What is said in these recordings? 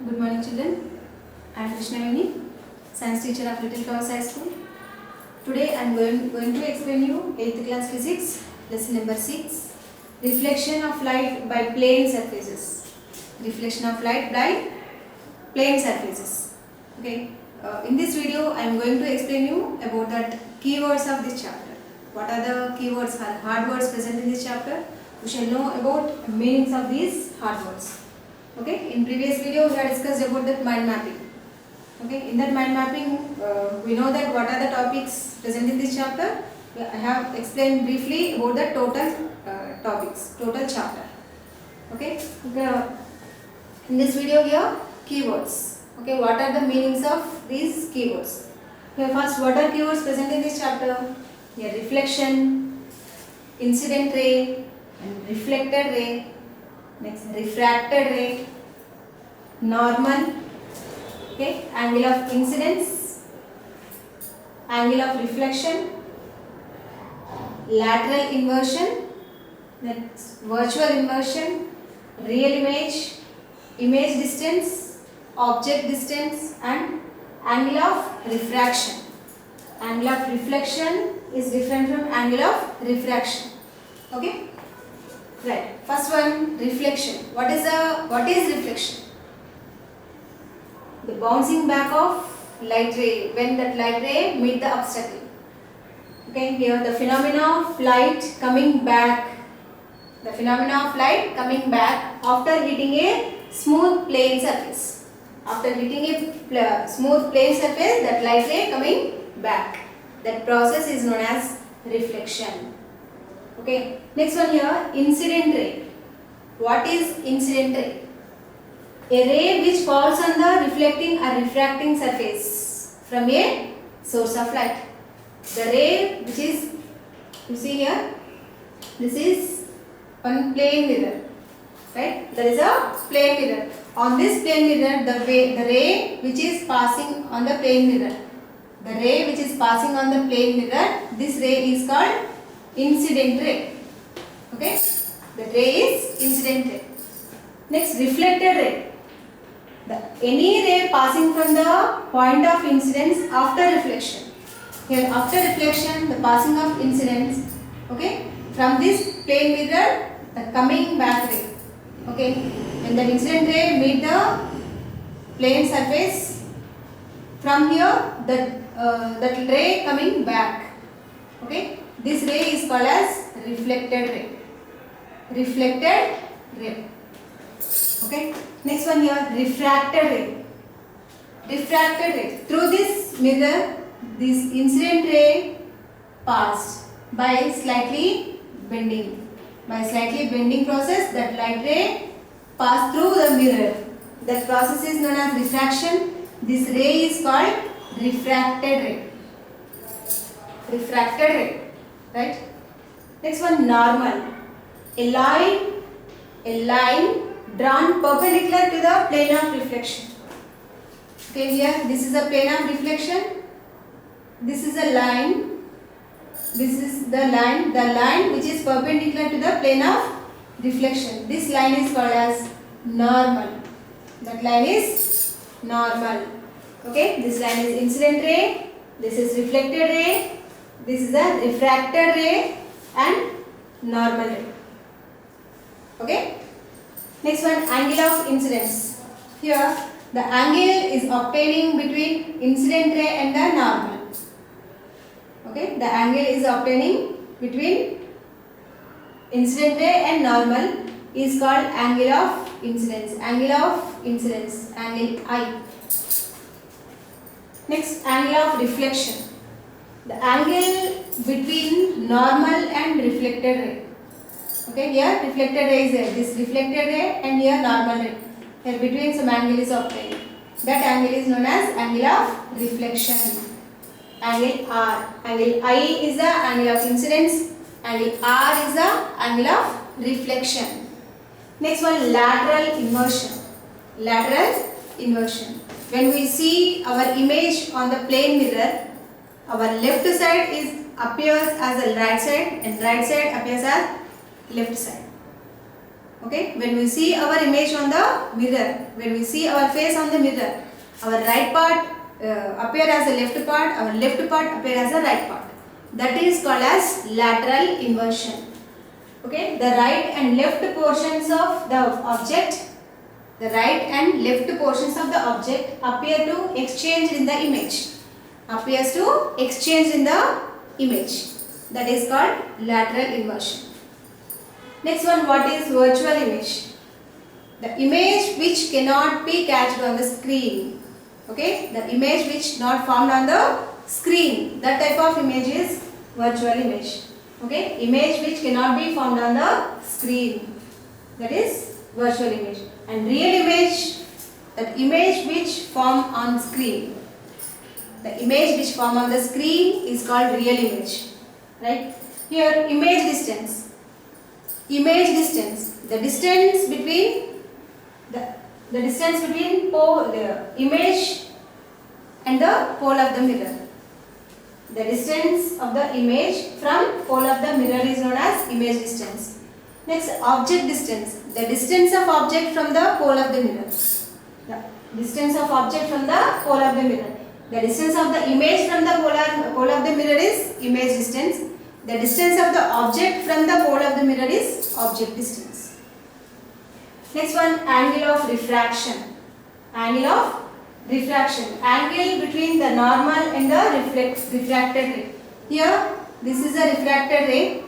Good morning, children. I am Krishna Veni, science teacher of Little Flowers High School. Today I am going to explain you 8th class physics, lesson number 6, reflection of light by plane surfaces. Reflection of light by plane surfaces. Okay. In this video, I am going to explain you about the keywords of this chapter. What are the keywords or hard words present in this chapter? We shall know about meanings of these hard words. Okay. In previous video, we have discussed about the mind mapping. Okay. In that mind mapping, we know that what are the topics present in this chapter. I have explained briefly about the total topics, total chapter. Okay. In this video here, keywords. Okay, what are the meanings of these keywords? Here first, what are keywords present in this chapter? Here, reflection, incident ray, and reflected ray. Next, refracted ray, normal, okay, angle of incidence, angle of reflection, lateral inversion, next virtual inversion, real image, image distance, object distance, and angle of refraction. Angle of reflection is different from angle of refraction. Okay? Right. First one, reflection. What is reflection? The bouncing back of light ray when that light ray meet the obstacle. Okay, here the phenomena of light coming back. The phenomena of light coming back after hitting a smooth plane surface. After hitting a smooth plane surface, that light ray coming back. That process is known as reflection. Okay. Next one here, incident ray. What is incident ray? A ray which falls on the reflecting or refracting surface from a source of light. The ray which is, you see here, this is one plane mirror. Right? There is a plane mirror. On this plane mirror, the ray which is passing on the plane mirror. The ray which is passing on the plane mirror, this ray is called incident ray. Okay? The ray is incident ray. Next, reflected ray. Any ray passing from the point of incidence after reflection. Here, after reflection, the passing of incidence. Okay? From this plane mirror, the coming back ray. Okay, when the incident ray meet the plane surface, from here that ray coming back. Okay, this ray is called as reflected ray. Reflected ray. Okay, next one here, refracted ray. Refracted ray. Through this mirror, this incident ray passed by slightly bending. By slightly bending process, that light ray passed through the mirror. That process is known as refraction. This ray is called refracted ray. Refracted ray. Right? Next one, normal. A line drawn perpendicular to the plane of reflection. Okay, here this is the plane of reflection. This is a line. This is the line which is perpendicular to the plane of reflection. This line is called as normal. That line is normal. Okay, this line is incident ray, this is reflected ray, this is a refracted ray and normal ray. Okay, next one, angle of incidence. Here, the angle is obtaining between incident ray and the normal. Okay, the angle is obtaining between incident ray and normal is called angle of incidence. Angle of incidence, angle I. Next, angle of reflection. The angle between normal and reflected ray. Okay, here reflected ray is there. This reflected ray and here normal ray. Here between some angle is obtained. That angle is known as angle of reflection. Angle R. Angle I is the angle of incidence. Angle R is the angle of reflection. Next one, lateral inversion. Lateral inversion. When we see our image on the plane mirror, our left side appears as the right side and right side appears as left side. Okay, when we see our image on the mirror, when we see our face on the mirror, our right part appear as the left part, our left part appear as the right part. That is called as lateral inversion. Okay, the right and left portions of the object, the right and left portions of the object appear to exchange in the image. Appears to exchange in the image. That is called lateral inversion. Next one, what is virtual image? The image which cannot be catched on the screen. Okay, the image which not found on the screen. That type of image is virtual image. Okay, image which cannot be found on the screen. That is virtual image. And real image, that image which form on screen. The image which form on the screen is called real image. Right? Here, image distance. Image distance. The distance between the distance between the image and the pole of the mirror. The distance of the image from pole of the mirror is known as image distance. Next, object distance. The distance of object from the pole of the mirror. The distance of object from the pole of the mirror. The distance of the image from the pole of the mirror is image distance. The distance of the object from the pole of the mirror is object distance. Next one, angle of refraction. Angle of refraction. Angle between the normal and the refracted ray. Here, this is a refracted ray.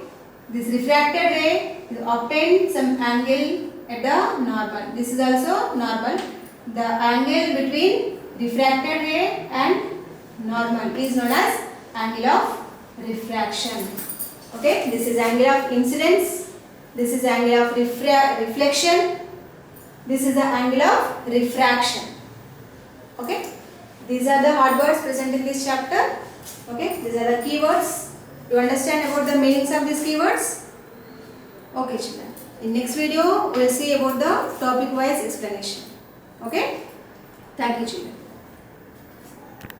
This refracted ray obtained some angle at the normal. This is also normal. The angle between refracted ray and normal is known as angle of refraction. Okay, this is angle of incidence. This is angle of reflection. This is the angle of refraction. Okay, these are the hard words present in this chapter. Okay, these are the keywords. To understand about the meanings of these keywords. Okay, children. In next video, we will see about the topic wise explanation. Okay, thank you, children.